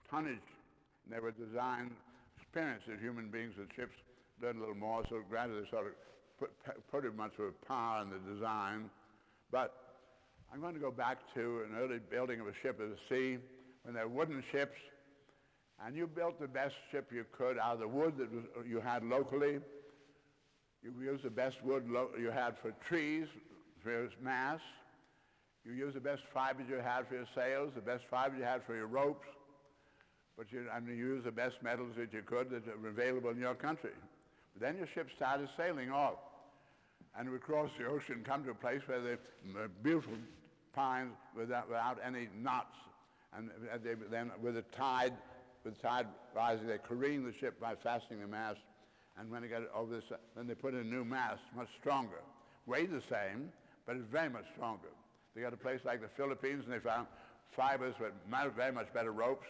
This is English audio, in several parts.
tonnage. And they were designed, experienced as human beings with ships, learned a little more, so gradually they sort of put much of power in the design. But I'm going to go back to an early building of a ship at the sea, when they're wooden ships, and you built the best ship you could out of the wood that you had locally. You used the best wood you had for trees, for your masts. You used the best fibers you had for your sails, the best fibers you had for your ropes. But you used the best metals that you could that were available in your country. But then your ship started sailing off, and would cross the ocean, come to a place where the beautiful pines without any knots, and then with the tide rising, they careen the ship by fastening the mast. And when they got it over this, then they put in a new mast, much stronger. Weighed the same, but it's very much stronger. They got a place like the Philippines, and they found fibers with very much better ropes.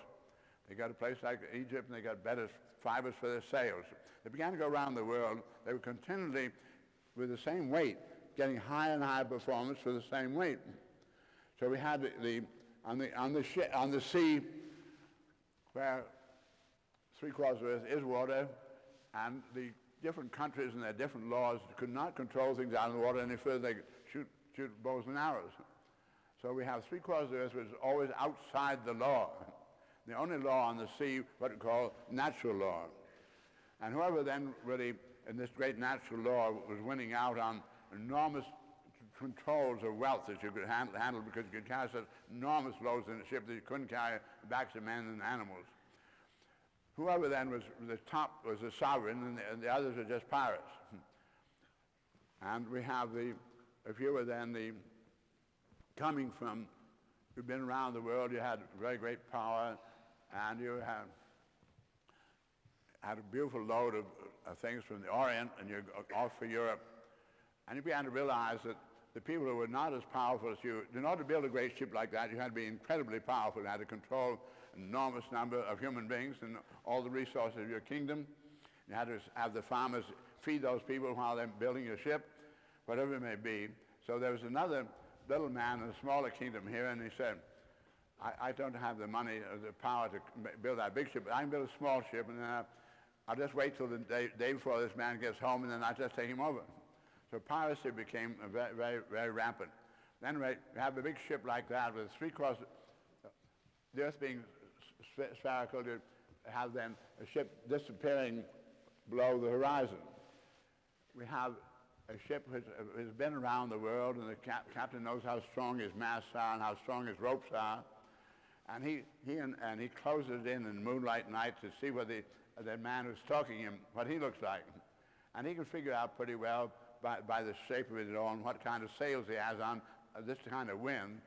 They got a place like Egypt, and they got better fibers for their sails. They began to go around the world. They were continually, with the same weight, getting higher and higher performance for the same weight. So we had on the sea, where 3/4 of the earth is water, and the different countries and their different laws could not control things out of the water any further. They could shoot bows and arrows. So we have 3/4 of the earth which is always outside the law. The only law on the sea, what we call natural law. And whoever then really, in this great natural law, was winning out on enormous controls of wealth that you could handle because you could carry such enormous loads in a ship that you couldn't carry the backs of men and animals. Whoever then was the top was the sovereign, and the others are just pirates. And we have if you were then coming from, you've been around the world, you had very great power, and you had a beautiful load of things from the Orient, and you're off for Europe. And you began to realize that the people who were not as powerful as you, in order to build a great ship like that, you had to be incredibly powerful. You had to control an enormous number of human beings and all the resources of your kingdom. You had to have the farmers feed those people while they're building your ship, whatever it may be. So there was another little man in a smaller kingdom here, and he said, I don't have the money or the power to build that big ship, but I can build a small ship, and then I'll just wait till the day before this man gets home, and then I'll just take him over. So piracy became very, very, very rampant. Then we have a big ship like that with 3/4, the earth being spherical, you have then a ship disappearing below the horizon. We have a ship which has been around the world, and the captain knows how strong his masts are and how strong his ropes are. And he closes it in moonlight night to see what the man who's talking to him, what he looks like. And he can figure out pretty well by the shape of it all and what kind of sails he has on this kind of wind,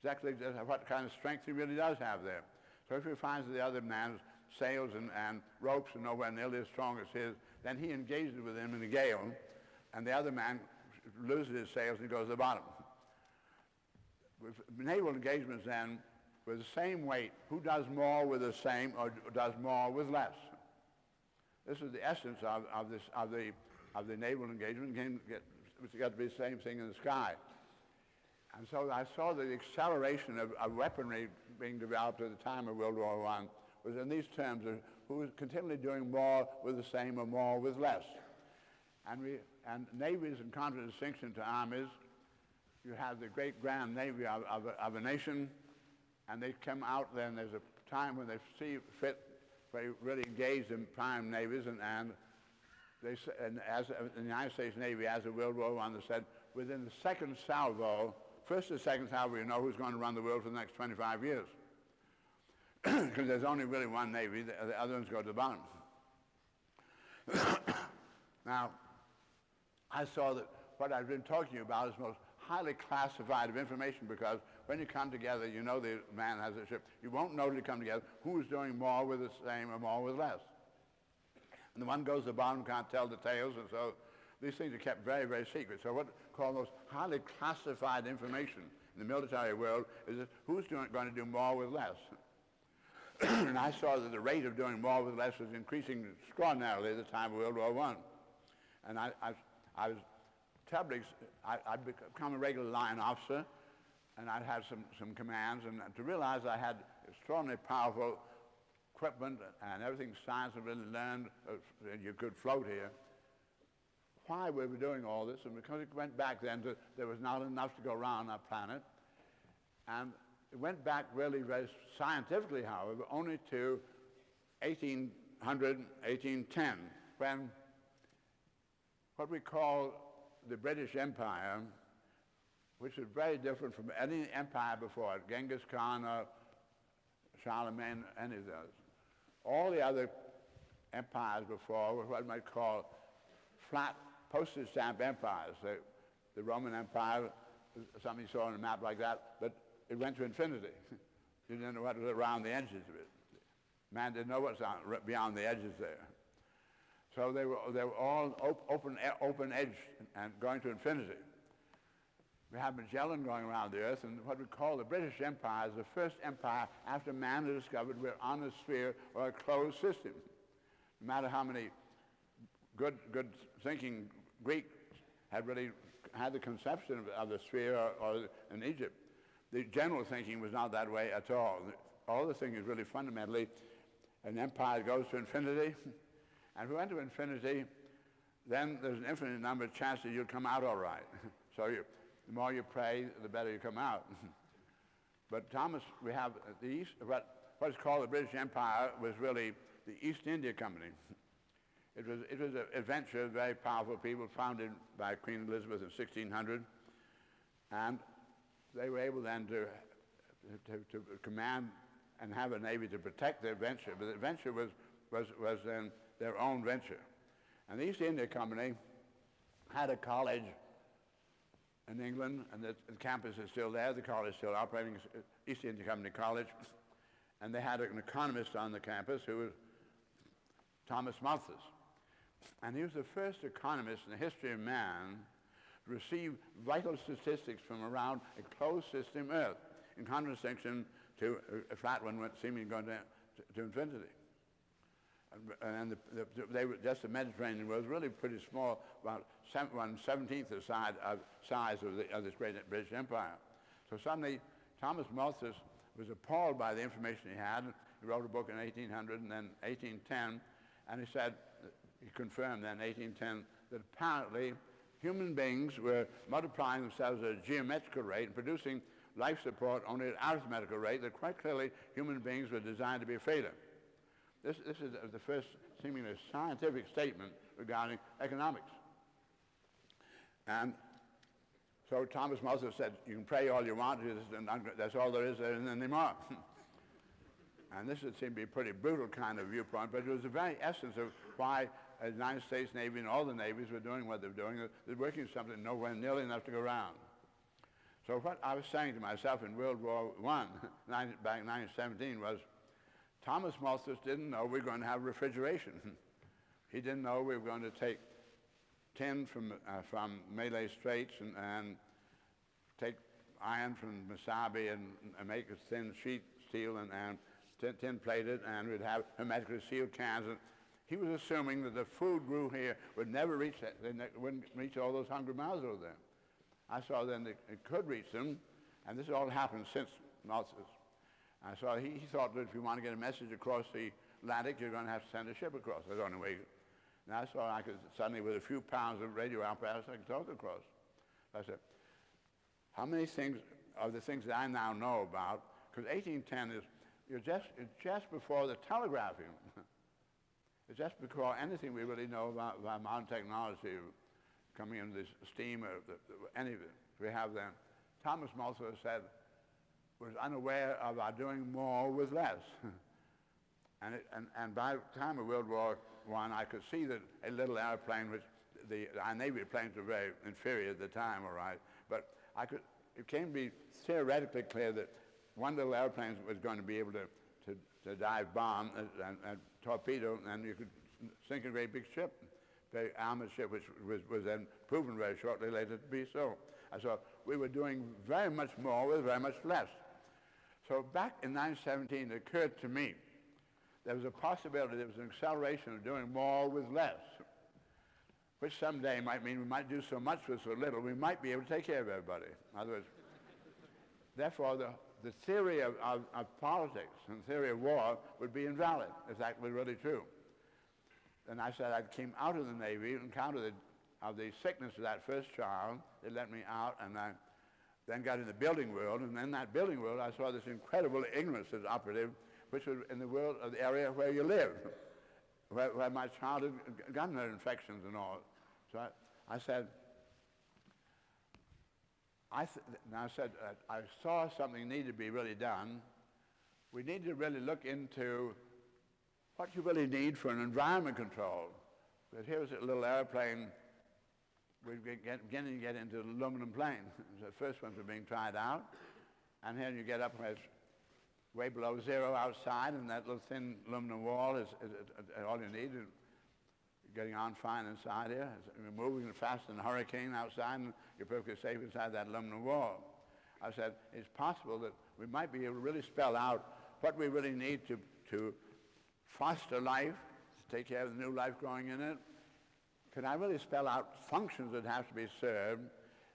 exactly what kind of strength he really does have there. So if he finds that the other man's sails and ropes are nowhere nearly as strong as his, then he engages with him in a gale, and the other man loses his sails and goes to the bottom. With naval engagements then, with the same weight, who does more with the same or does more with less? This is the essence of the naval engagement. It's got to be the same thing in the sky. And so I saw the acceleration of weaponry being developed at the time of World War I was in these terms of who was continually doing more with the same or more with less. And navies, in contradistinction to armies, you have the great grand navy of a nation, and they come out then, there's a time when they see fit, they really engage in prime navies, and as the United States Navy, as of World War I, they said, within the second salvo, first or second salvo, you know who's going to run the world for the next 25 years. Because there's only really one Navy, the other ones go to the bottom. Now, I saw that what I've been talking about is most highly classified of information, because when you come together, you know the man has a ship. You won't know till you come together who's doing more with the same or more with less. And the one goes to the bottom, can't tell details, and so these things are kept very, very secret. So what we call those highly classified information in the military world is that who's going to do more with less. And I saw that the rate of doing more with less was increasing extraordinarily at the time of World War I. And I was terribly, I'd become a regular line officer, and I'd had some commands, and to realize I had extraordinarily powerful equipment and everything science had really learned, you could float here. Why we were doing all this, and because it went back then to, there was not enough to go around our planet, and it went back really very scientifically, however, only to 1800, 1810, when what we call the British Empire, which is very different from any empire before it, Genghis Khan or Charlemagne, any of those. All the other empires before were what we might call flat postage stamp empires. The Roman Empire, something you saw on a map like that, but it went to infinity. You didn't know what was around the edges of it. Man didn't know what's beyond the edges there. So they were all open edge and going to infinity. We have Magellan going around the earth, and what we call the British Empire is the first empire after man had discovered we're on a sphere or a closed system. No matter how many good thinking Greeks had really had the conception of the sphere or in Egypt, the general thinking was not that way at all. All the thinking is really fundamentally an empire goes to infinity, and if we went to infinity, then there's an infinite number of chances you'll come out all right. So the more you pray, the better you come out. But Thomas, we have the East, what is called the British Empire was really the East India Company. It was an adventure, very powerful people, founded by Queen Elizabeth in 1600, and they were able then to command and have a navy to protect their venture, but the venture was then their own venture. And the East India Company had a college in England, and the campus is still there. The college is still operating, East India Company College. And they had an economist on the campus who was Thomas Malthus. And he was the first economist in the history of man to receive vital statistics from around a closed system Earth, in contradistinction to a flat one seemingly going to infinity. And they were just the Mediterranean was really pretty small, about 1/17th the size of this great British Empire. So suddenly, Thomas Malthus was appalled by the information he had. He wrote a book in 1800 and then 1810, and he said, he confirmed then in 1810 that apparently human beings were multiplying themselves at a geometrical rate and producing life support only at an arithmetical rate, that quite clearly human beings were designed to be afraid of. This is the first seemingly scientific statement regarding economics. And so Thomas Malthus said, you can pray all you want, that's all there is anymore. And this would seem to be a pretty brutal kind of viewpoint, but it was the very essence of why the United States Navy and all the navies were doing what they were doing. They're working something nowhere nearly enough to go around. So what I was saying to myself in World War I, back in 1917, was Thomas Malthus didn't know we were going to have refrigeration. He didn't know we were going to take tin from Malay Straits and take iron from Mesabi and make a thin sheet steel and tin plated, and we'd have hermetically sealed cans. And he was assuming that the food grew here would never reach that, wouldn't reach all those hungry mouths over there. I saw then that it could reach them, and this all happened since Malthus. So he thought that if you want to get a message across the Atlantic, you're going to have to send a ship across. That's the only way. And I saw I could suddenly, with a few pounds of radio apparatus, I could talk across. I said, how many things of the things that I now know about, because 1810 is, it's just before the telegraphing. It's just before anything we really know about modern technology coming into this steam, any of it we have then. Thomas Malthus said, was unaware of our doing more with less. and by the time of World War I, I could see that a little airplane, which our Navy planes were very inferior at the time, all right, but it came to be theoretically clear that one little airplane was going to be able to dive bomb and torpedo, and you could sink a great big ship, very armored ship, which was then proven very shortly later to be so. And so we were doing very much more with very much less. So back in 1917, it occurred to me there was a possibility there was an acceleration of doing more with less, which someday might mean we might do so much with so little, we might be able to take care of everybody. In other words, therefore, the theory of politics and theory of war would be invalid if that was really true. And I said I came out of the Navy, encountered the sickness of that first child. They let me out, and I then got in the building world. And in that building world, I saw this incredible ignorance as operative, which was in the world of the area where you live, where my child had gotten her infections and all. So I said, I saw something needed to be really done. We need to really look into what you really need for an environment control. Because here's a little airplane. We're beginning to get into an aluminum plane. The first ones are being tried out. And here you get up where it's way below zero outside, and that little thin aluminum wall is all you need. Getting on fine inside here. You're moving faster than a hurricane outside, and you're perfectly safe inside that aluminum wall. I said, it's possible that we might be able to really spell out what we really need to foster life, to take care of the new life growing in it. Can I really spell out functions that have to be served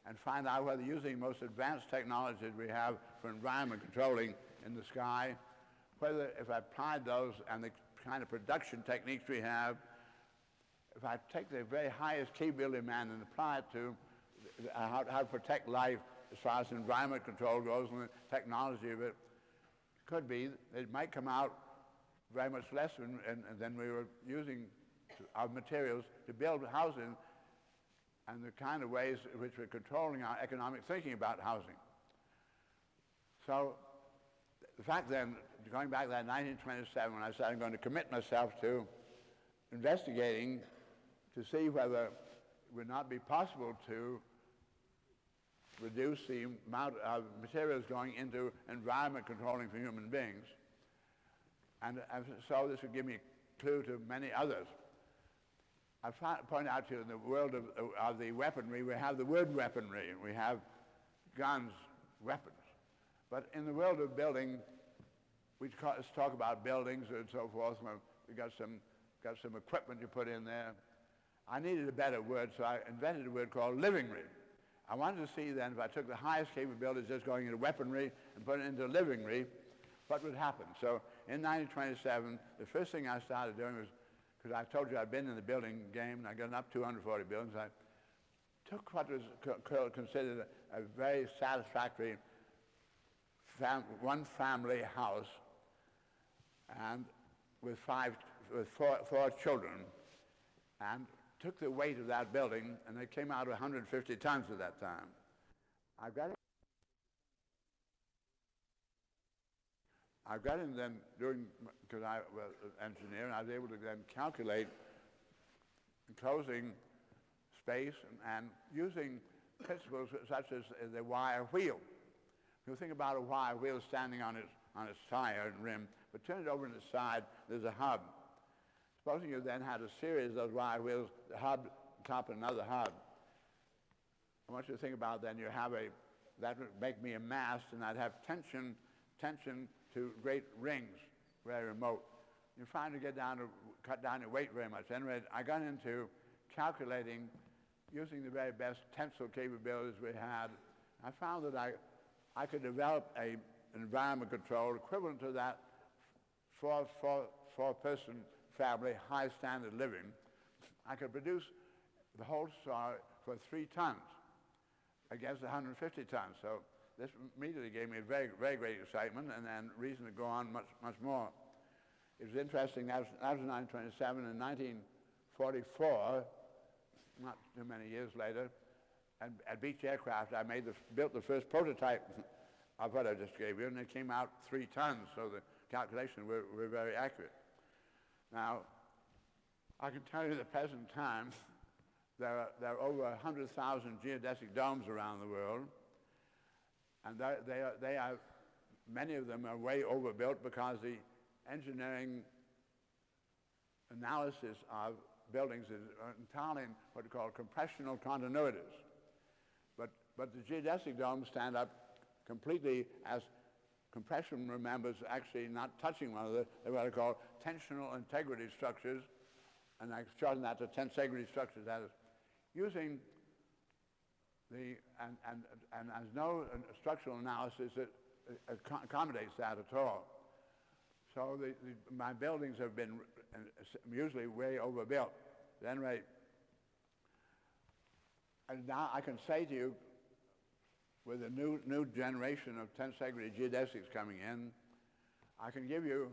and find out whether using the most advanced technologies we have for environment controlling in the sky, whether if I applied those and the kind of production techniques we have, if I take the very highest capability of man and apply it to how to protect life as far as environment control goes and the technology of it, could be, it might come out very much less than we were using our materials to build housing and the kind of ways in which we're controlling our economic thinking about housing. So the fact then, going back to that 1927, when I said I'm going to commit myself to investigating to see whether it would not be possible to reduce the amount of materials going into environment controlling for human beings. And so this would give me a clue to many others. I point out to you in the world of the weaponry, we have the word weaponry, we have guns, weapons. But in the world of building, we talk about buildings and so forth. We got some equipment you put in there. I needed a better word, so I invented a word called livingry. I wanted to see then if I took the highest capabilities just going into weaponry and put it into livingry, what would happen. So in 1927, the first thing I started doing was, because I told you I'd been in the building game, and I got up 240 buildings, I took what was considered a very satisfactory one-family house, and with four children, and took the weight of that building, and it came out 150 tons at that time. I've got in then during, because I was an engineer, and I was able to then calculate enclosing space and using principles such as the wire wheel. You think about a wire wheel standing on its tire and rim, but turn it over on its side, there's a hub. Supposing you then had a series of those wire wheels, the hub on top of another hub. I want you to think about then you have that would make me a mast, and I'd have tension to great rings, very remote. You find to cut down your weight very much. Anyway, I got into calculating using the very best tensile capabilities we had. I found that I could develop an environment control equivalent to that four-person family, high standard living. I could produce the whole story for 3 tons against 150 tons. So this immediately gave me a very, very great excitement and reason to go on much, much more. It was interesting, that was 1927. In 1944, not too many years later, at Beech Aircraft, I built the first prototype of what I just gave you, and it came out 3 tons, so the calculations were very accurate. Now, I can tell you at the present time, there are over 100,000 geodesic domes around the world, and many of them are way overbuilt because the engineering analysis of buildings is entirely in what we call compressional continuities. But the geodesic domes stand up completely as compression members actually not touching one another. They're what I call tensional integrity structures, and I shorten that to tensegrity structures. That is, using and there's no structural analysis that accommodates that at all. So my buildings have been usually way overbuilt. At any rate, and now I can say to you, with a new generation of tensegrity geodesics coming in, I can give you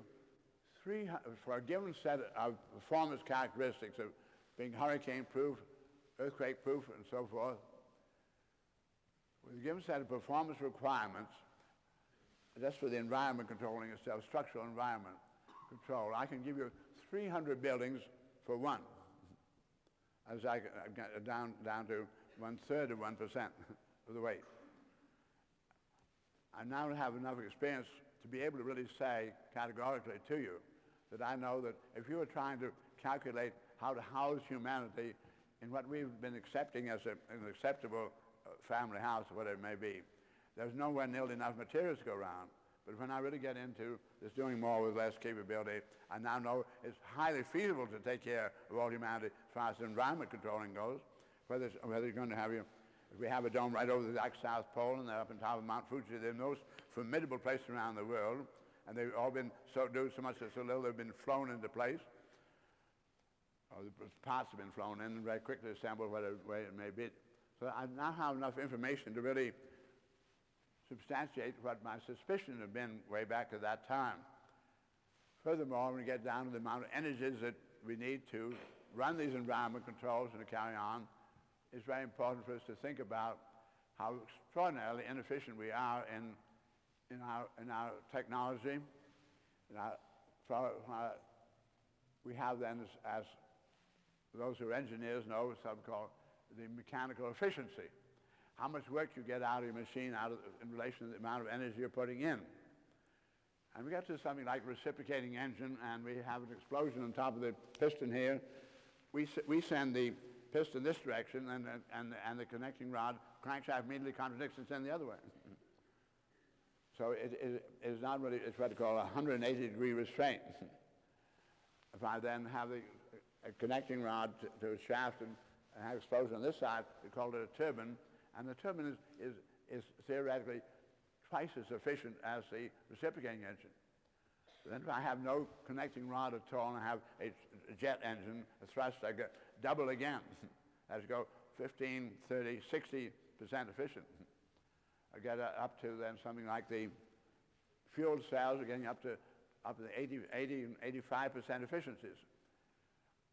for a given set of performance characteristics of being hurricane-proof, earthquake-proof, and so forth, with a given set of performance requirements, that's for the environment controlling itself, structural environment control, I can give you 300 buildings for one, as I get down to 1/3 of 1% of the weight. I now have enough experience to be able to really say categorically to you that I know that if you were trying to calculate how to house humanity in what we've been accepting as an acceptable family house, or whatever it may be, there's nowhere nearly enough materials to go around. But when I really get into this doing more with less capability, I now know it's highly feasible to take care of all humanity as far as environment controlling goes, whether you're going to have if we have a dome right over the exact South Pole and they're up on top of Mount Fuji, they're the most formidable place around the world, and they've all been so much so little they've been flown into place. Or the parts have been flown in and very quickly assembled, whatever way it may be. So I now have enough information to really substantiate what my suspicion had been way back at that time. Furthermore, when we get down to the amount of energies that we need to run these environment controls and to carry on, it's very important for us to think about how extraordinarily inefficient we are in our technology. We have then, as those who are engineers know, something called the mechanical efficiency. How much work you get out of your machine in relation to the amount of energy you're putting in. And we get to something like reciprocating engine, and we have an explosion on top of the piston here. We send the piston this direction, and the connecting rod crankshaft immediately contradicts and sends the other way. So it is not really, it's what they call a 180-degree restraint. If I then have a connecting rod to a shaft and have explosion on this side, we call it a turbine, and the turbine is theoretically twice as efficient as the reciprocating engine. Then if I have no connecting rod at all and I have a jet engine, a thrust, I get double again. As you go 15, 30, 60% efficient. I get up to then something like the fuel cells are getting up to 80 and 85% efficiencies.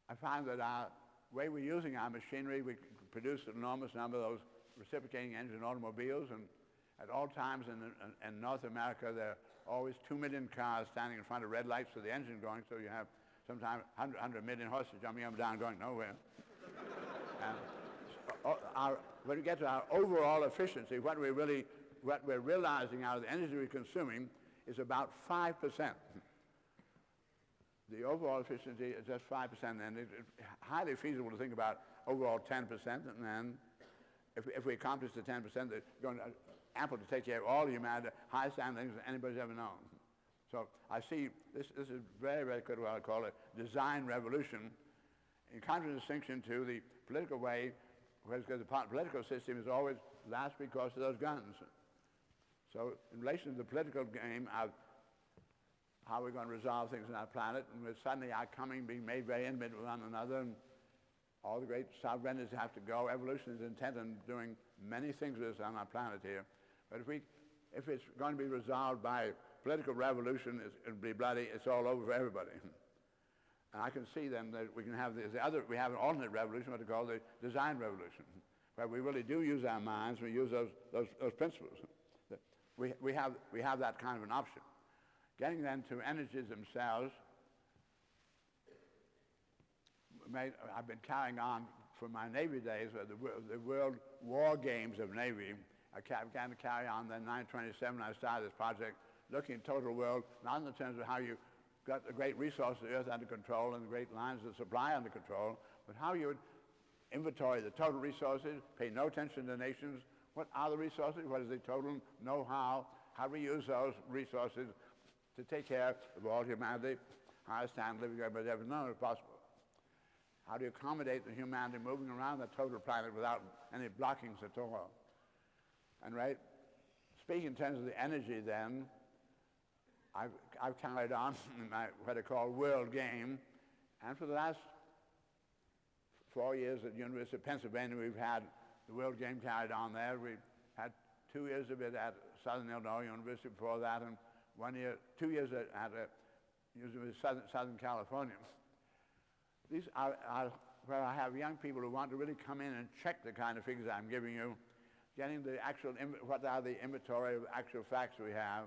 I find that our way we're using our machinery, we produce an enormous number of those reciprocating engine automobiles, and at all times in North America, there are always 2 million cars standing in front of red lights with the engine going, so you have sometimes 100 million horses jumping up and down going nowhere. And when we get to our overall efficiency, what we're realizing out of the energy we're consuming is about 5%. The overall efficiency is just 5%, and it's highly feasible to think about overall 10%, and then if we accomplish the 10%, they're going to ample to take care of all humanity, highest standings that anybody's ever known. So I see this is very, very critical, what I call a design revolution, in contradistinction to the political way, because the political system is always last because of those guns. So in relation to the political game of how we're going to resolve things on our planet, and with suddenly our coming being made very intimate with one another, and all the great sovereignties have to go. Evolution is intent on doing many things with us on our planet here. But if it's going to be resolved by political revolution, it'll be bloody, it's all over for everybody. And I can see then that we can have we have an alternate revolution, what they call the design revolution, where we really do use our minds, we use those principles. We have that kind of an option. Getting then to energies themselves, I've been carrying on from my Navy days, the World War Games of Navy. I began to carry on then 1927 when I started this project, looking at total world, not in the terms of how you got the great resources of the earth under control and the great lines of supply under control, but how you would inventory the total resources, pay no attention to nations. What are the resources? What is the total know-how? How do we use those resources to take care of all humanity, highest standard living everybody's ever known if possible? How do you accommodate the humanity moving around the total planet without any blockings at all? And speaking in terms of the energy then, I've carried on in my, what I call world game, and for the last 4 years at the University of Pennsylvania, we've had the world game carried on there. We've had 2 years of it at Southern Illinois University before that, and 2 years at University of Southern California. These are where I have young people who want to really come in and check the kind of figures I'm giving you, getting the actual, what are the inventory of actual facts we have.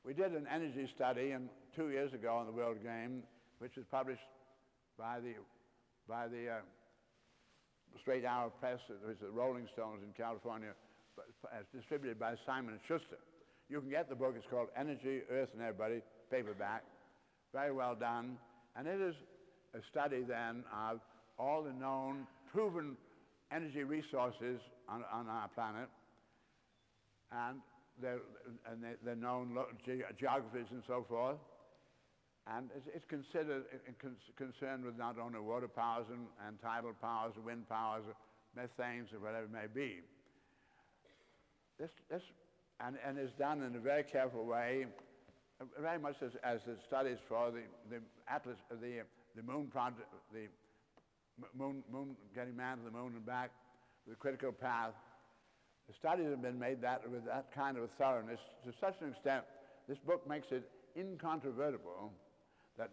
We did an energy study 2 years ago on the World Game, which was published by the Straight Hour Press, which is the Rolling Stones in California, as distributed by Simon & Schuster. You can get the book. It's called Energy, Earth, and Everybody, paperback. Very well done. And it is a study then of all the known, proven energy resources on our planet, and their known geographies and so forth. And it's concerned with not only water powers and tidal powers, wind powers, methanes, or whatever it may be. And is done in a very careful way, very much as the studies for the Atlas, the Moon Project, the moon getting man to the moon and back, the critical path. The studies have been made with that kind of thoroughness to such an extent. This book makes it incontrovertible that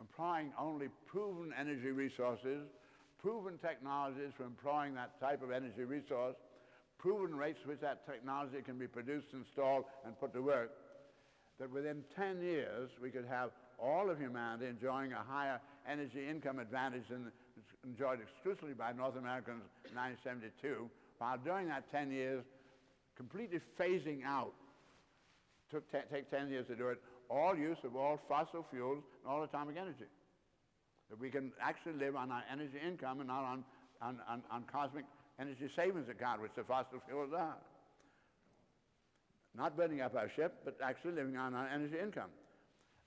employing only proven energy resources, proven technologies for employing that type of energy resource, proven rates at which that technology can be produced, installed, and put to work, that within 10 years we could have all of humanity enjoying a higher energy income advantage than enjoyed exclusively by North Americans in 1972, while during that 10 years completely phasing out, take 10 years to do it, all use of all fossil fuels and all atomic energy. That we can actually live on our energy income and not on cosmic energy savings account, which the fossil fuels are. Not burning up our ship, but actually living on our energy income.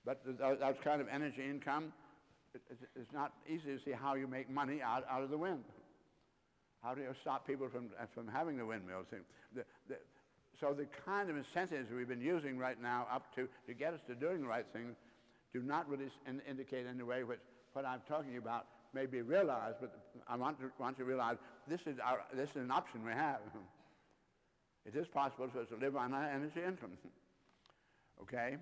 But that kind of energy income, it's not easy to see how you make money out of the wind. How do you stop people from having the windmills? So the kind of incentives we've been using right now up to get us to doing the right thing do not really indicate in any way which what I'm talking about may be realized, but I want you to realize this is an option we have. It is possible for us to live on our energy income. Okay?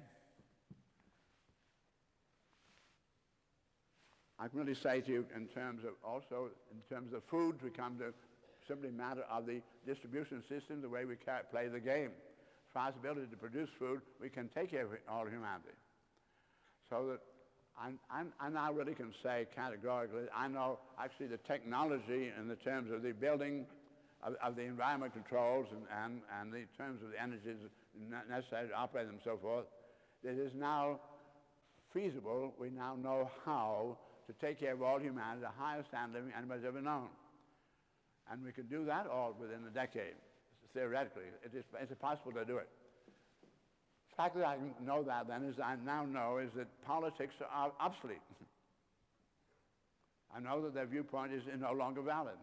I can really say to you in terms of food, we come to simply a matter of the distribution system, the way we play the game. As far as the ability to produce food, we can take care of all humanity. So that I now really can say categorically, I know actually the technology in the terms of the building of the environment controls and the terms of the energies necessary to operate them and so forth, it is now feasible. We now know how to take care of all humanity, the highest standard living anybody's ever known. And we can do that all within a decade, theoretically. It's possible to do it. The fact that I know that then, as I now know, is that politics are obsolete. I know that their viewpoint is no longer valid.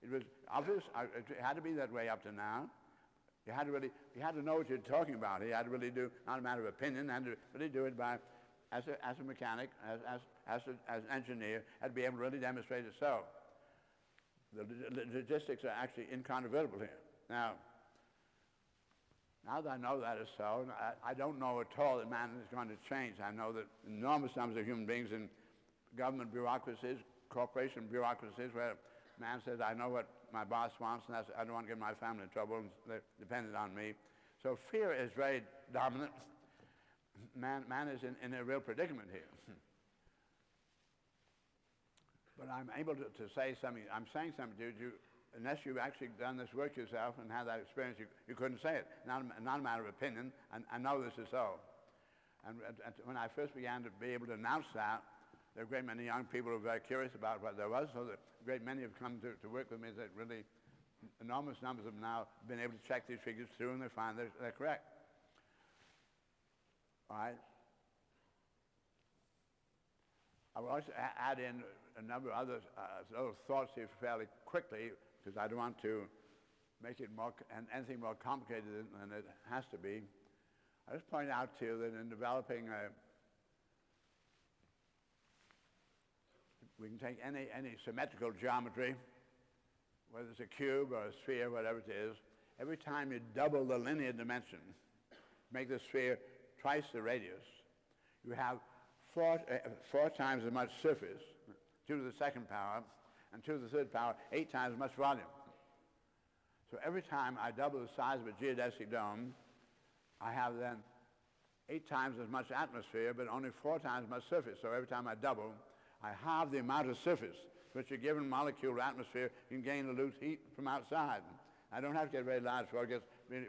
It was obvious. It had to be that way up to now. You had to know what you're talking about. You had to really do, not a matter of opinion, had to really do it by, as a mechanic, as an engineer, had to be able to really demonstrate it so. The logistics are actually incontrovertible here. Now that I know that is so, I don't know at all that man is going to change. I know that enormous numbers of human beings in government bureaucracies, corporation bureaucracies, where man says, I know what my boss wants, and I don't want to get my family in trouble, and they're dependent on me. So fear is very dominant. Man is in a real predicament here. But I'm able to say something. I'm saying something to you. Unless you've actually done this work yourself and had that experience, you couldn't say it. Not a matter of opinion. And I know this is so. And when I first began to be able to announce that, there were a great many young people who were very curious about what there was, so that a great many have come to work with me that really enormous numbers of them now have been able to check these figures through, and they find they're correct. All right? I will also add in a number of other thoughts here fairly quickly, because I don't want to make it anything more complicated than it has to be. I just point out to you that in developing we can take any symmetrical geometry, whether it's a cube or a sphere, whatever it is. Every time you double the linear dimension, make the sphere twice the radius, you have four times as much surface, 2 to the second power, and 2 to the third power, 8 times as much volume. So every time I double the size of a geodesic dome, I have then 8 times as much atmosphere, but only 4 times as much surface. So every time I double, I halve the amount of surface which a given molecule or atmosphere can gain to lose heat from outside. I don't have to get very large for it gets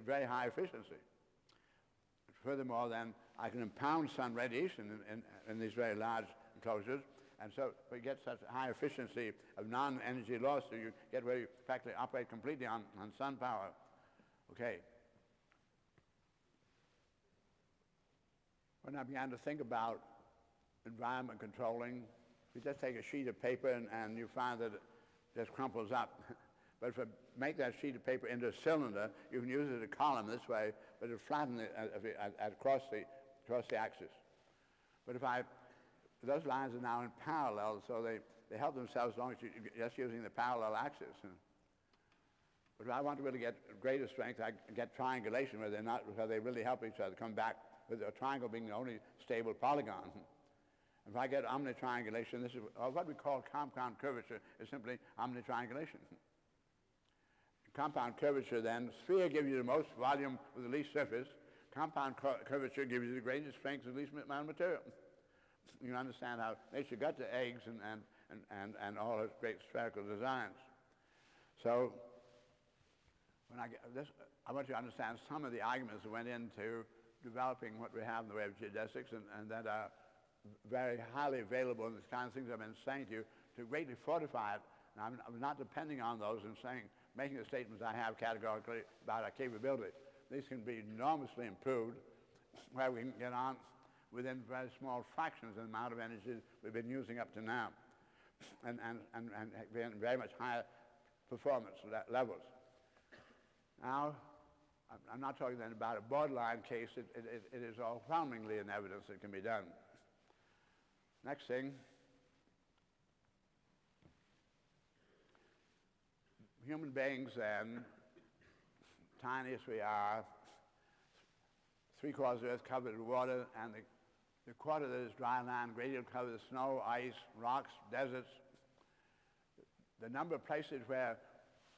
very high efficiency. Furthermore, then, I can impound sun radiation in these very large enclosures, and so we get such high efficiency of non-energy loss, so you get where you practically operate completely on sun power. Okay. When I began to think about environment controlling, you just take a sheet of paper and you find that it just crumples up. But if I make that sheet of paper into a cylinder, you can use it as a column this way, but it'll flatten it across the axis. But those lines are now in parallel, so they help themselves as long as you're just using the parallel axis. But if I want to really get greater strength, I get triangulation where they really help each other come back, with a triangle being the only stable polygon. If I get omnitriangulation, this is what we call compound curvature, is simply omnitriangulation. Compound curvature, then, sphere gives you the most volume with the least surface. Compound curvature gives you the greatest strength with the least amount of material. You understand how nature got to eggs and all its great spherical designs. So when I get this, I want you to understand some of the arguments that went into developing what we have in the way of geodesics and that are very highly available in the kind of things I've been saying to you to greatly fortify it. And I'm not depending on those and making the statements I have categorically about our capability. These can be enormously improved where we can get on within very small fractions of the amount of energy we've been using up to now and very much higher performance levels. Now, I'm not talking then about a borderline case. It is overwhelmingly in evidence that it can be done. Next thing, human beings then, tiny as we are, 3/4 of the earth covered with water, and the quarter that is dry land, radial covered with snow, ice, rocks, deserts. The number of places where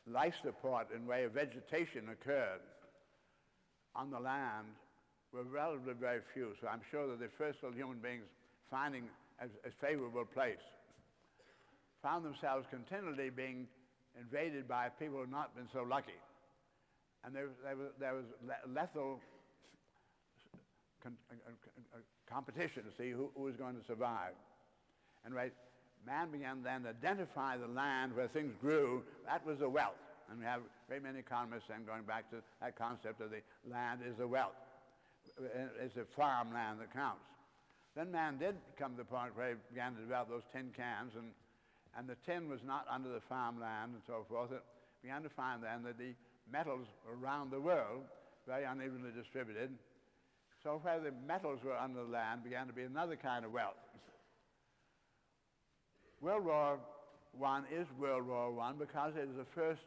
life support in way of vegetation occurred on the land were relatively very few. So I'm sure that the first little human beings finding a favorable place found themselves continually being invaded by people who had not been so lucky. And there was lethal competition to see who was going to survive. And man began then to identify the land where things grew. That was the wealth. And we have very many economists then going back to that concept of the land is the wealth. It's the farmland that counts. Then man did come to the point where he began to develop those tin cans, and the tin was not under the farmland and so forth. It began to find then that the metals around the world, very unevenly distributed. So where the metals were under the land began to be another kind of wealth. World War I is World War I because it is the first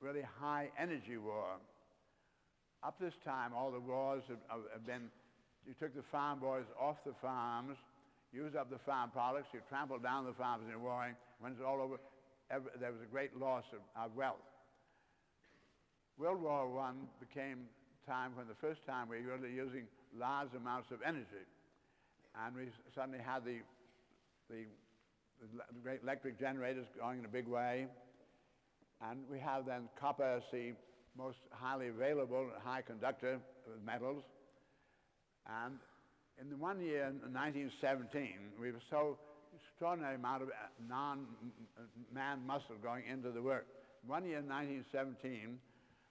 really high energy war. Up this time, all the wars have been, you took the farm boys off the farms, used up the farm products, you trampled down the farms in your warring. When it's all over, there was a great loss of wealth. World War I became time when the first time we were really using large amounts of energy. And we suddenly had the great electric generators going in a big way. And we have then copper as the most highly available, high conductor of metals. And in the 1 year, in 1917, we were so extraordinary amount of non-man muscle going into the work. 1 year in 1917,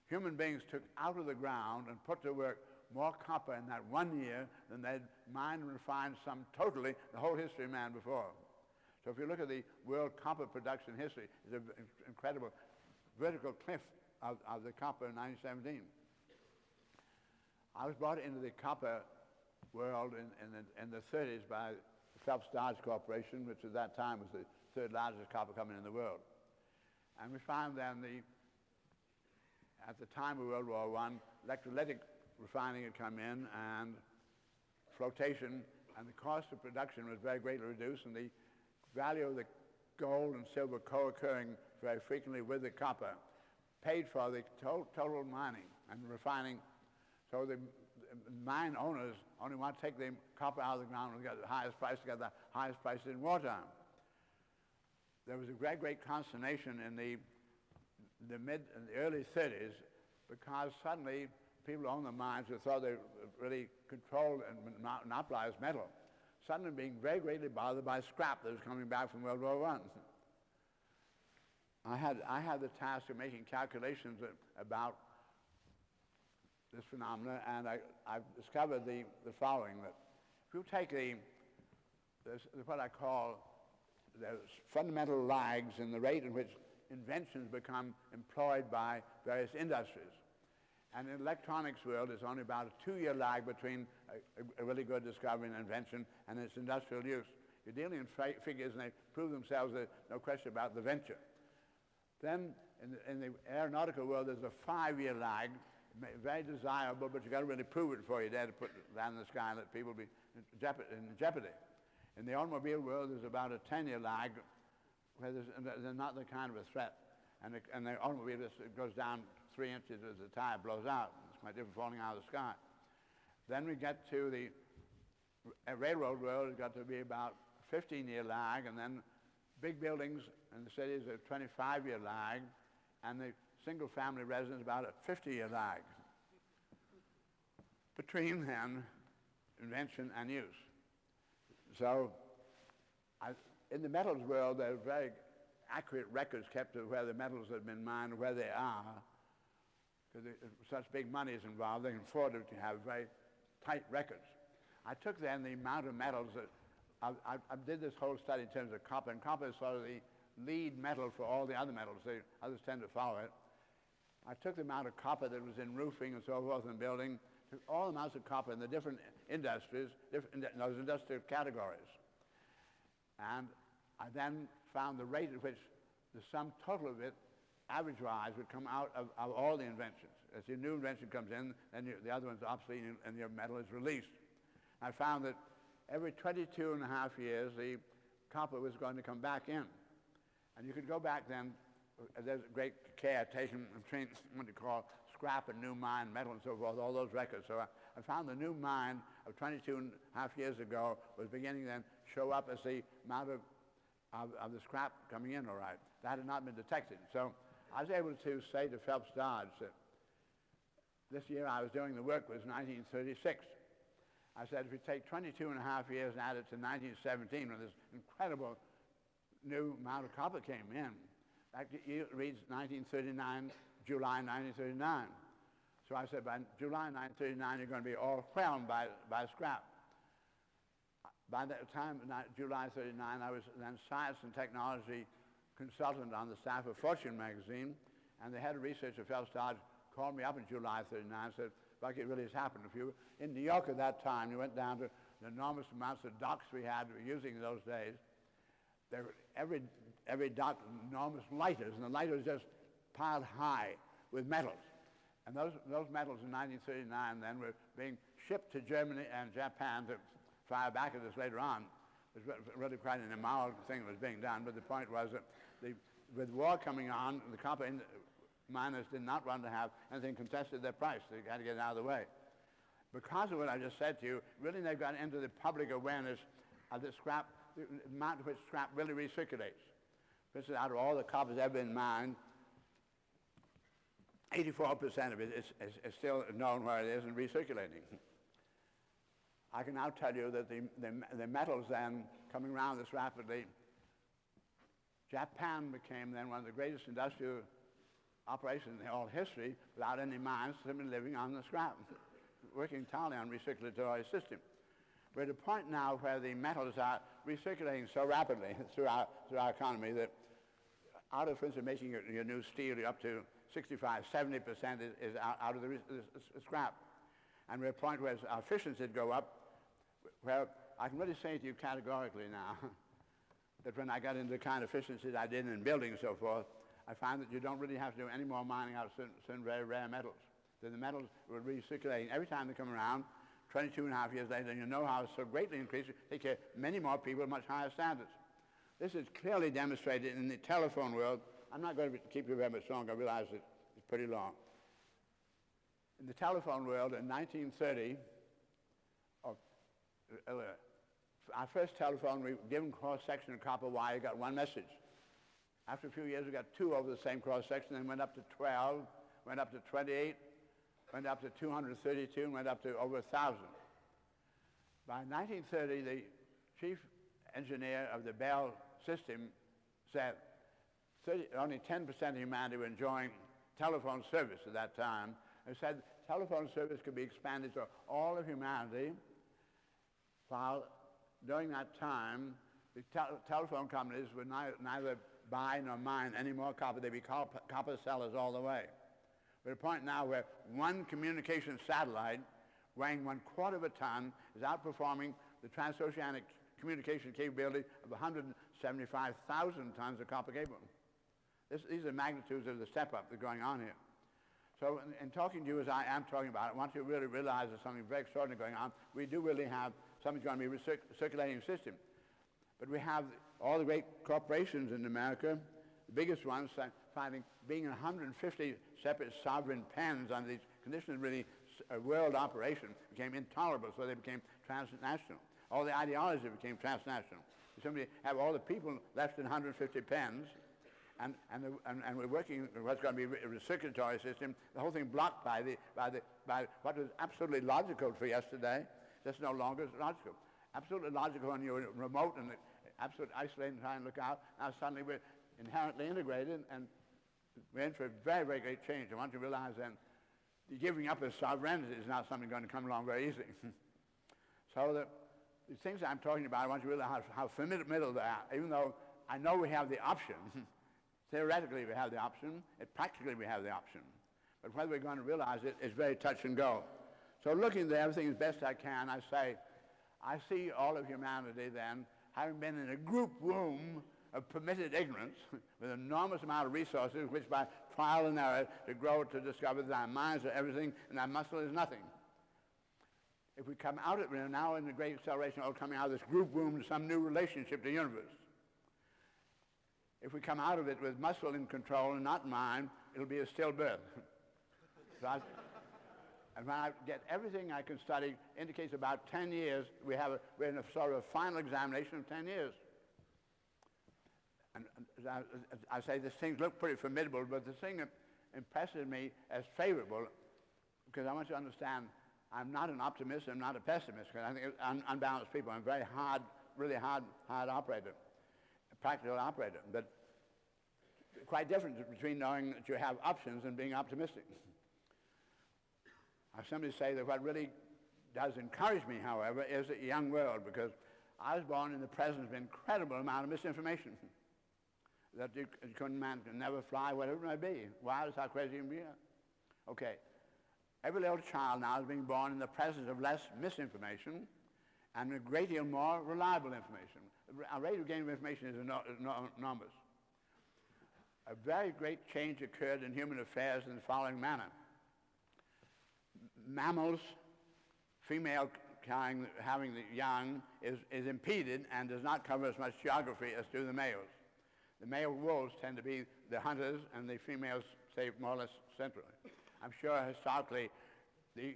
human beings took out of the ground and put to work more copper in that 1 year than they'd mined and refined totally the whole history of man before. So if you look at the world copper production history, it's an incredible vertical cliff of the copper in 1917. I was brought into the copper world in the 30s by the Phelps Dodge Corporation, which at that time was the third largest copper company in the world. And we found then at the time of World War I, electrolytic refining had come in and flotation, and the cost of production was very greatly reduced, and the value of the gold and silver co-occurring very frequently with the copper paid for the total mining and refining. So the mine owners only want to take the copper out of the ground and get the highest price, to get the highest price in wartime. There was a great consternation in the early 30s, because suddenly people who owned the mines who thought they really controlled and monopolized metal, suddenly being very greatly bothered by scrap that was coming back from World War I. I had the task of making calculations about this phenomena, and I discovered the following: that if you take what I call the fundamental lags in the rate in which inventions become employed by various industries. And in the electronics world, there's only about a 2-year lag between a really good discovery and invention and its industrial use. You're dealing in figures, and they prove themselves, there's no question about the venture. Then in the aeronautical world, there's a 5-year lag, very desirable, but you've got to really prove it before you dare to put it down in the sky and let people be in jeopardy. In the automobile world, there's about a 10-year lag, where they're not the kind of a threat. And the automobile just goes down 3 inches as the tire blows out. It's quite different falling out of the sky. Then we get to the railroad world. It's got to be about a 15-year lag, and then big buildings in the cities, a 25-year lag, and the single-family residence about a 50-year lag between then invention and use. So in the metals world, there are very accurate records kept of where the metals have been mined and where they are, because such big money is involved. They can afford to have very tight records. I took then the amount of metals that I did this whole study in terms of copper, and copper is sort of the lead metal for all the other metals. The others tend to follow it. I took the amount of copper that was in roofing and so forth and building, took all the amounts of copper in the different industries, those industrial categories. And I then found the rate at which the sum total of it, average-wise, would come out of all the inventions. As your new invention comes in, then the other one's obsolete and your metal is released. I found that every 22 and a half years, the copper was going to come back in. And you could go back then, there's great care taken between what you call scrap and new mine metal and so forth, all those records. So I found the new mine of 22 and a half years ago was beginning then show up as the amount of the scrap coming in, all right. That had not been detected. So I was able to say to Phelps Dodge that this year I was doing the work was 1936. I said, if you take 22 and a half years and add it to 1917, when this incredible new amount of copper came in, that reads 1939, July 1939. So I said, by July 1939, you're going to be all whelmed by scrap. By that time, July 39, I was then science and technology consultant on the staff of Fortune magazine, and the head of research at Phelps Dodge called me up in July 39 and said, like it really has happened. If you were in New York at that time, you went down to the enormous amounts of docks we had using in those days. There were every dock, enormous lighters, and the lighters just piled high with metals. And those metals in 1939 then were being shipped to Germany and Japan to fire back at us later on. It was really quite an immoral thing that was being done, but the point was that with war coming on, the copper miners did not want to have anything contested their price. They had to get it out of the way. Because of what I just said to you, really they've got into the public awareness of the scrap, the amount to which scrap really recirculates. This is out of all the coppers ever been mined, 84% of it is still known where it is and recirculating. I can now tell you that the metals then coming around this rapidly, Japan became then one of the greatest industrial operations in all history without any mines, simply living on the scrap, working entirely on recirculatory system. We're at a point now where the metals are recirculating so rapidly through our economy that out of, for instance, making your new steel, you're up to 65, 70% is out of the scrap. And we're at a point where our efficiency would go up, where I can really say to you categorically now that when I got into the kind of efficiencies I did in building and so forth, I found that you don't really have to do any more mining out of certain very rare metals. Then the metals will be recirculating every time they come around. 22 and a half years later, and you know how it's so greatly increased, take care of many more people at much higher standards. This is clearly demonstrated in the telephone world. I'm not going to keep you very much long. I realize it's pretty long. In the telephone world in 1930, our first telephone, we were given cross-section of copper wire, got one message. After a few years, we got two over the same cross-section, then went up to 12, went up to 28, went up to 232, and went up to over 1,000. By 1930, the chief engineer of the Bell system said only 10% of humanity were enjoying telephone service at that time. He said telephone service could be expanded to all of humanity, while during that time, the telephone companies would neither buy nor mine any more copper. They'd be copper sellers all the way. We're at a point now where one communication satellite weighing 1/4 of a ton is outperforming the transoceanic communication capability of 175,000 tons of copper cable. These are magnitudes of the step-up that's going on here. So in talking to you as I am talking about it, I want you to really realize there's something very extraordinary going on. We do really have something going to be a circulating system. But we have all the great corporations in America, the biggest ones, finding being in 150 separate sovereign pens under these conditions, really a world operation became intolerable, so they became transnational. All the ideology became transnational. You simply have all the people left in 150 pens, and we're working on what's going to be a circulatory system, the whole thing blocked by what was absolutely logical for yesterday, just no longer logical. Absolutely logical when you're remote and absolutely isolated and trying to look out. Now suddenly we're inherently integrated, and we're in for a very, very great change. I want you to realize then the giving up of sovereignty is not something going to come along very easily. So these things I'm talking about, I want you to realize how formidable they are. Even though I know we have the option, theoretically we have the option, practically we have the option. But whether we're going to realize it is very touch and go. So looking at everything as best I can, I say, I see all of humanity then having been in a group womb of permitted ignorance with an enormous amount of resources, which by trial and error to grow to discover that our minds are everything and our muscle is nothing. If we come out of it, we're now in the great acceleration, all coming out of this group womb to some new relationship to the universe. If we come out of it with muscle in control and not mind, it'll be a stillbirth. And when I get everything I can study, indicates about 10 years, we're in a sort of final examination of 10 years. And I say these things look pretty formidable, but the thing that impresses me as favorable, because I want you to understand, I'm not an optimist, I'm not a pessimist, because I think unbalanced people. I'm a very hard, really hard operator, a practical operator, but quite different between knowing that you have options and being optimistic. I simply say that what really does encourage me, however, is the young world, because I was born in the presence of an incredible amount of misinformation. That man can never fly, whatever it may be. Why is how crazy you can be? Okay. Every little child now is being born in the presence of less misinformation and a great deal more reliable information. Our rate of gain of information is enormous. A very great change occurred in human affairs in the following manner. Mammals, female having the young is impeded and does not cover as much geography as do the males. The male wolves tend to be the hunters, and the females stay more or less centrally. I'm sure historically the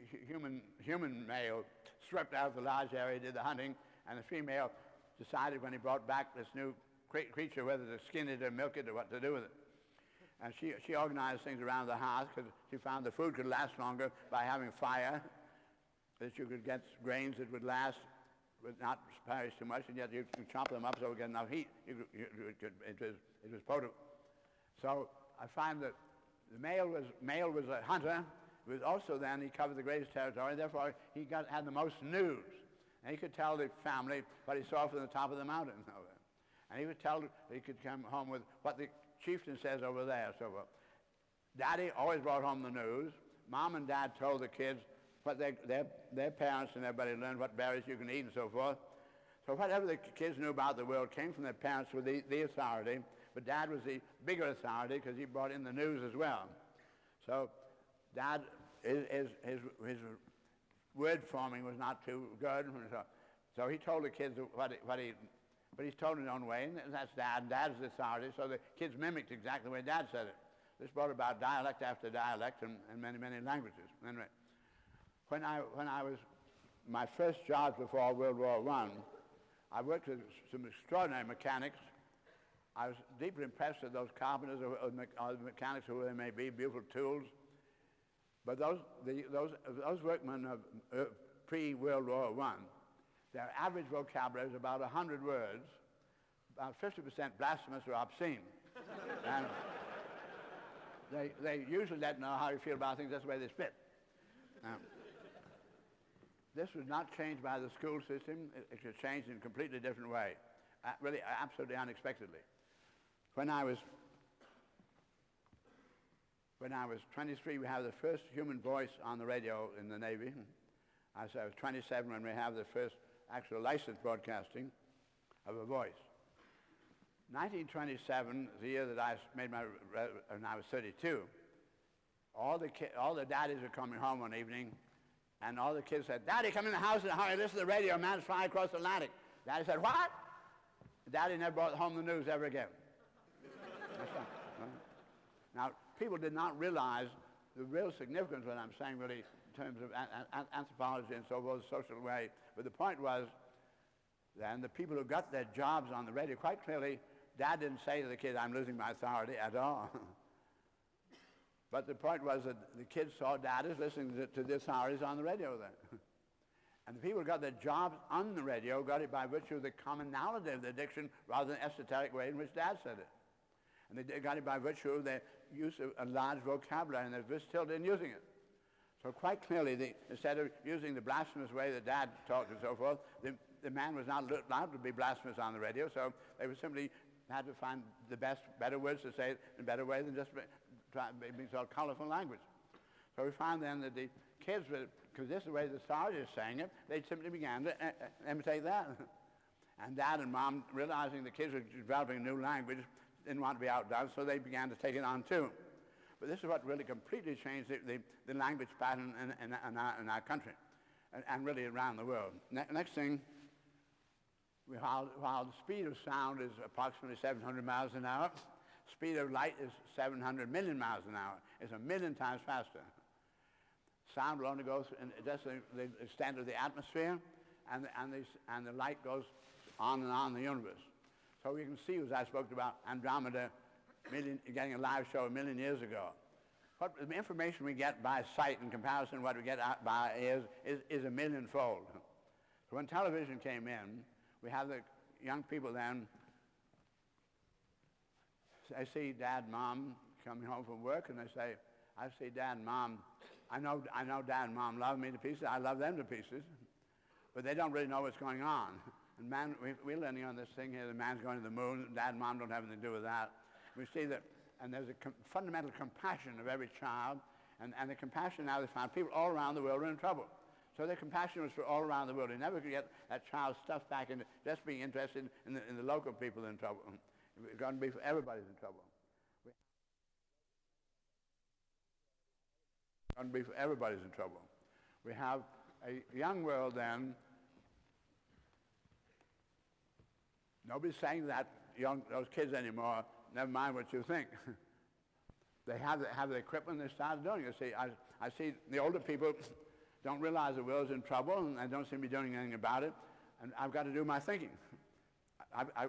human male swept out the large area, did the hunting, and the female decided when he brought back this new creature whether to skin it or milk it or what to do with it. And she organized things around the house because she found the food could last longer by having fire, that you could get grains that would last, would not perish too much, and yet you could chop them up so it get enough heat. It was potent. So I find that the male was a hunter. He was also then, he covered the greatest territory, therefore he had the most news. And he could tell the family what he saw from the top of the mountain. And he could come home with what the chieftain says over there. So Daddy always brought home the news. Mom and Dad told the kids what their parents and everybody learned what berries you can eat and so forth. So whatever the kids knew about the world came from their parents with the authority, but Dad was the bigger authority because he brought in the news as well. So Dad, his word forming was not too good. So he told the kids but he's told in his own way, and that's Dad, and Dad's the authority, so the kids mimicked exactly the way Dad said it. This brought about dialect after dialect and many, many languages. Anyway, when I was, my first jobs before World War I worked with some extraordinary mechanics. I was deeply impressed with those carpenters or mechanics, who they may be, beautiful tools. But those workmen of pre-World War I, their average vocabulary is about 100 words, about 50% blasphemous or obscene. And they usually don't know how you feel about things, that's the way they spit. This was not changed by the school system. It was changed in a completely different way, really absolutely unexpectedly. When I was 23, we had the first human voice on the radio in the Navy. I was 27 when we have the first actual licensed broadcasting of a voice. 1927, the year that I made and I was 32, all the daddies were coming home one evening, and all the kids said, "Daddy, come in the house and hurry, listen to the radio, a man's flying across the Atlantic." Daddy said, "What?" Daddy never brought home the news ever again. Now, people did not realize the real significance of what I'm saying, really, in terms of anthropology and so forth, social way. But the point was, then, the people who got their jobs on the radio, quite clearly, Dad didn't say to the kid, "I'm losing my authority," at all. But the point was that the kids saw daddies listening to the authorities on the radio then. And the people who got their jobs on the radio got it by virtue of the commonality of the diction rather than the esoteric way in which Dad said it. And they got it by virtue of their use of a large vocabulary, and they're still in using it. So quite clearly, instead of using the blasphemous way that Dad talked and so forth, the man was not allowed to be blasphemous on the radio, so they would simply had to find the better words to say it in a better way than just being so colorful language. So we found then that the kids, because this is the way the authorities are saying it, they simply began to imitate that. And Dad and Mom, realizing the kids were developing a new language, didn't want to be outdone, so they began to take it on too. But this is what really completely changed the language pattern in our country and really around the world. Next thing, while the speed of sound is approximately 700 miles an hour, speed of light is 700 million miles an hour. It's 1 million times faster. Sound will only go just the extent of the atmosphere, and the light goes on and on in the universe. So we can see, as I spoke about Andromeda, getting a live show 1 million years ago. What the information we get by sight in comparison to what we get by ears is 1 million-fold. So when television came in, we have the young people then, I see Dad and Mom coming home from work, and they say, I see Dad and Mom, I know Dad and Mom love me to pieces, I love them to pieces, but they don't really know what's going on. And man, we're learning on this thing here, the man's going to the moon, Dad and Mom don't have anything to do with that. We see that, and there's a fundamental compassion of every child, and the compassion now they find people all around the world are in trouble. So their compassion was for all around the world. They never could get that child stuffed back into just being interested in the local people in trouble. It's going to be for everybody's in trouble. It's going to be for everybody's in trouble. We have a young world then. Nobody's saying that those kids anymore, never mind what you think. They have the equipment, they started doing it. See, I see the older people don't realize the world's in trouble, and they don't seem to be doing anything about it, and I've got to do my thinking.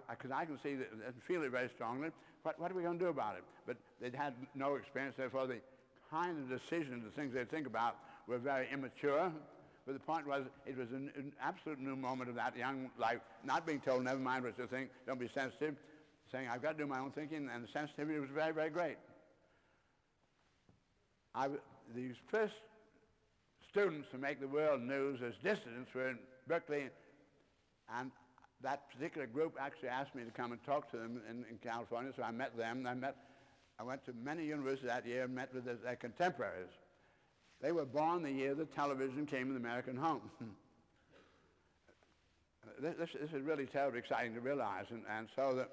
Because I can see that and feel it very strongly. What are we going to do about it? But they'd had no experience, therefore the kind of decisions, the things they'd think about were very immature. But the point was, it was an absolute new moment of that young life, not being told, never mind what you think, don't be sensitive, saying, I've got to do my own thinking, and the sensitivity was very, very great. These first students to make the world news as dissidents were in Berkeley, and that particular group actually asked me to come and talk to them in California, so I met them. I met I went to many universities that year and met with their contemporaries. They were born the year that television came in the American home. This is really terribly exciting to realize. And so that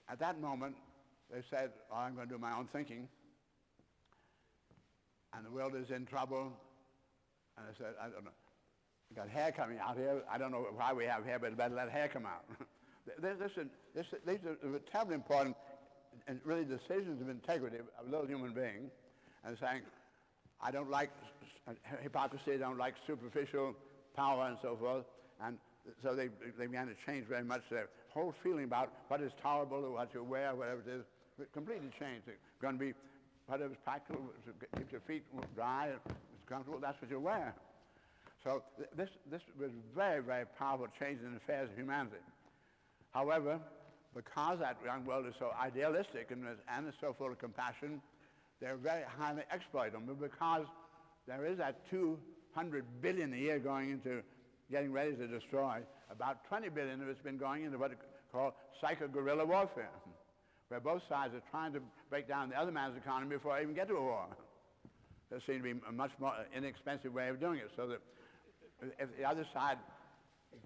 at that moment, they said, oh, I'm going to do my own thinking. And the world is in trouble. And I said, I don't know. We've got hair coming out here. I don't know why we have hair, but better let hair come out. These are terribly important and really decisions of integrity of a little human being. And saying, I don't like hypocrisy, I don't like superficial power and so forth. And so they began to change very much their whole feeling about what is tolerable or what you wear, whatever it is. It completely changed. It's going to be whatever's practical, keep your feet dry, it's comfortable, that's what you wear. So this was very, very powerful change in the affairs of humanity. However, because that young world is so idealistic and is so full of compassion, they're very highly exploitable. Because there is that 200 billion a year going into getting ready to destroy, about 20 billion of it's been going into what is called psycho-guerrilla warfare, where both sides are trying to break down the other man's economy before they even get to a war. There seems to be a much more inexpensive way of doing it, so that if the other side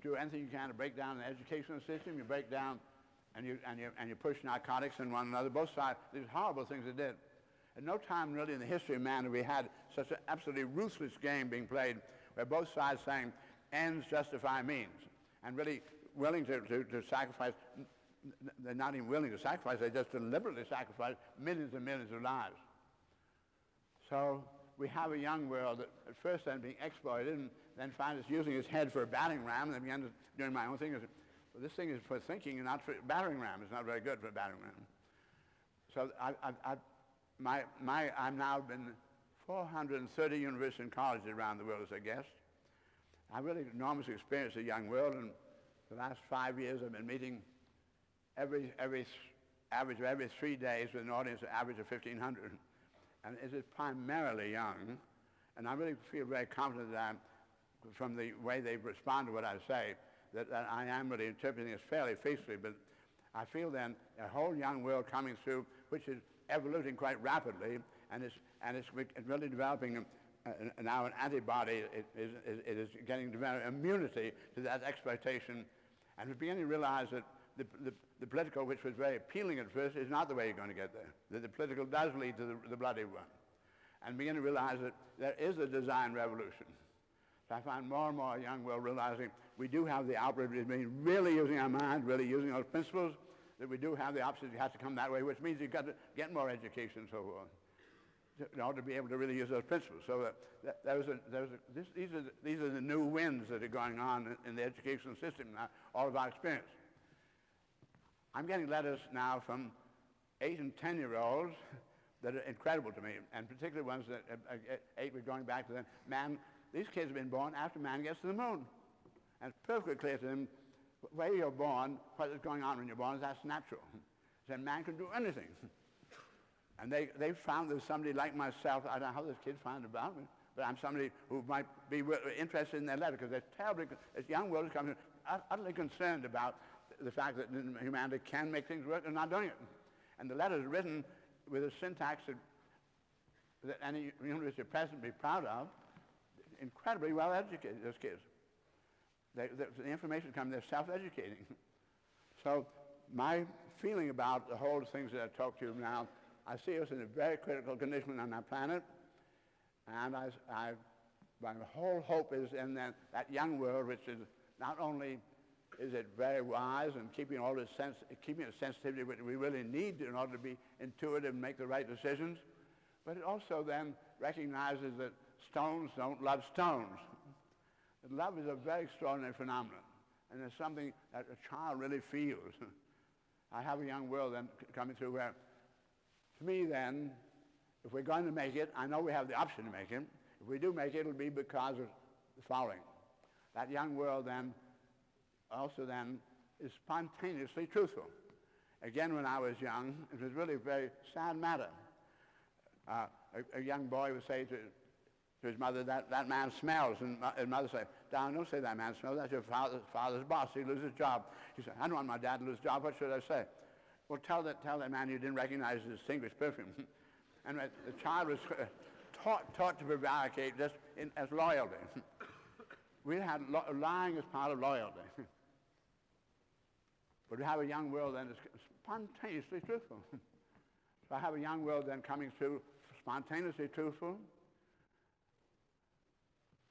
do anything you can to break down the educational system, you break down and you push narcotics in one another. Both sides, these horrible things they did. At no time really in the history of man have we had such an absolutely ruthless game being played where both sides saying ends justify means and really willing to sacrifice. They're not even willing to sacrifice, they just deliberately sacrifice millions and millions of lives. So we have a young world that at first then being exploited and then finds it's using its head for a battering ram, and then began doing my own thing. Well, this thing is for thinking and not for a battering ram. It's not very good for a battering ram. So I've now been 430 universities and colleges around the world as a guest. I've really enormously experienced the young world, and the last 5 years I've been meeting every average of every 3 days with an audience average of 1,500. And it is primarily young, and I really feel very confident that from the way they respond to what I say, that I am really interpreting this fairly faithfully, but I feel then a whole young world coming through, which is evoluting quite rapidly, and it's really developing now an antibody. It is getting developed immunity to that exploitation, and we're beginning to realize that the political, which was very appealing at first, is not the way you're going to get there. That the political does lead to the bloody one, and begin to realize that there is a design revolution. So I find more and more young world realizing we do have the opposite, really using our mind, really using those principles, that we do have the opposite. You have to come that way, which means you've got to get more education and so forth in order to be able to really use those principles. So these are the new winds that are going on in the educational system now, all of our experience. I'm getting letters now from 8 and 10-year-olds that are incredible to me, and particularly ones that 8 were going back to them. Man, these kids have been born after man gets to the moon. And it's perfectly clear to them where you're born, what is going on when you're born, that's natural. So man can do anything. And they found there's somebody like myself. I don't know how this kid found about me, but I'm somebody who might be interested in their letter, because they're terribly, as young world is coming, utterly concerned about the fact that humanity can make things work and not doing it. And the letter is written with a syntax that any university president would be proud of. Incredibly well educated, those kids. The information comes, they're self-educating. So my feeling about the whole things that I talked to you now, I see us in a very critical condition on our planet, and my whole hope is in that young world, which is not only is it very wise and keeping all this keeping a sensitivity which we really need in order to be intuitive and make the right decisions, but it also then recognizes that stones don't love stones. That love is a very extraordinary phenomenon, and it's something that a child really feels. I have a young world then coming through where, to me then, if we're going to make it, I know we have the option to make it. If we do make it, it'll be because of the following. That young world then also then is spontaneously truthful. Again, when I was young, it was really a very sad matter. A young boy would say to his mother, that man smells, and his mother would say, "Darling, don't say that man smells, that's your father's boss, he loses his job." He said, "I don't want my dad to lose his job, what should I say?" Well, tell that man you didn't recognize the distinguished perfume. And the child was taught to prevaricate just as loyalty. We had lying as part of loyalty. But we have a young world then that's spontaneously truthful. So I have a young world then coming through spontaneously truthful.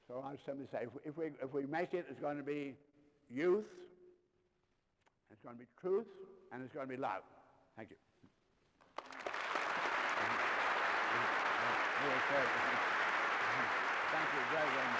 So I simply say, if we make it, it's going to be youth, it's going to be truth, and it's going to be love. Thank you. Thank you very, very much.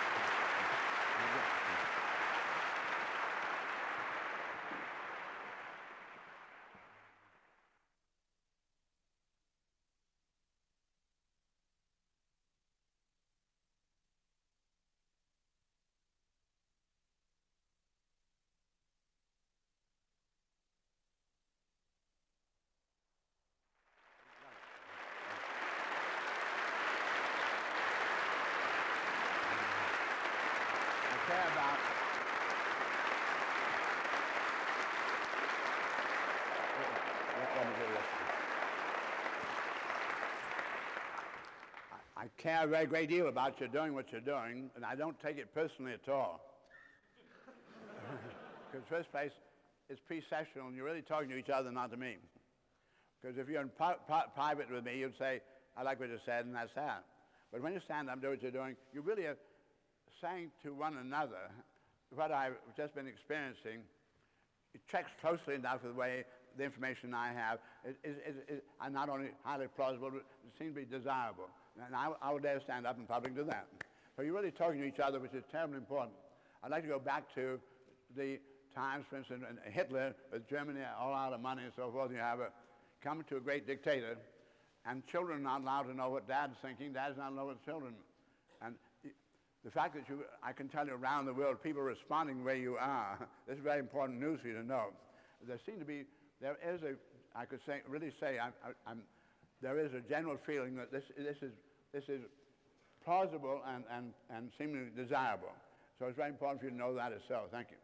I care a very great deal about you doing what you're doing, and I don't take it personally at all. Because first place, it's pre-sessional, and you're really talking to each other, not to me. Because if you're in private with me, you'd say, I like what you said, and that's that. But when you stand up and do what you're doing, you really are saying to one another what I've just been experiencing. It checks closely enough with the way the information I have is not only highly plausible, but it seems to be desirable. And I will dare stand up in public and do that. So you're really talking to each other, which is terribly important. I'd like to go back to the times, for instance, when Hitler, with Germany all out of money and so forth, you have come to a great dictator, and children are not allowed to know what dad's thinking, dad's not allowed to know what children. And the fact that I can tell you around the world, people are responding the way you are, this is very important news for you to know. There is a general feeling that this is plausible and seemingly desirable. So it's very important for you to know that as so. Thank you.